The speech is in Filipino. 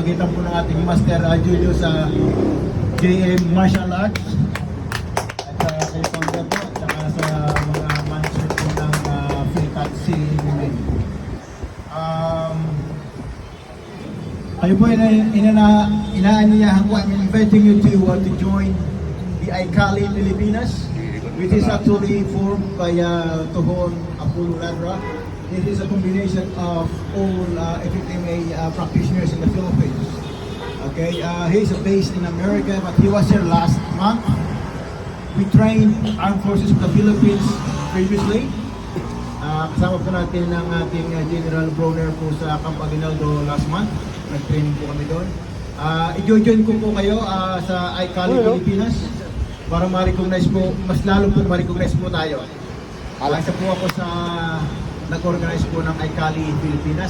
pamamagitan po ng ating Master Julio sa JM Martial Arts at kay Founder po at saka sa mga management po ng Philcat Women. Kayo po inaanyayahan ko, I'm inviting you to join the ICALI Pilipinas, which is actually formed by Tohon Apollo Ladra. It is a combination of all FMA practitioners in the Philippines. Okay, he's based in America, but he was here last month. We trained Armed Forces of the Philippines previously. Kasama po natin ang ating General Bronner po sa Camp Aguinaldo last month. Nag-training po kami doon. I-join ko po kayo sa ICALI Pilipinas para ma-recognize po, mas lalo po ma-recognize po tayo. Isa po ako sa nag-organize po ng ICALI Pilipinas.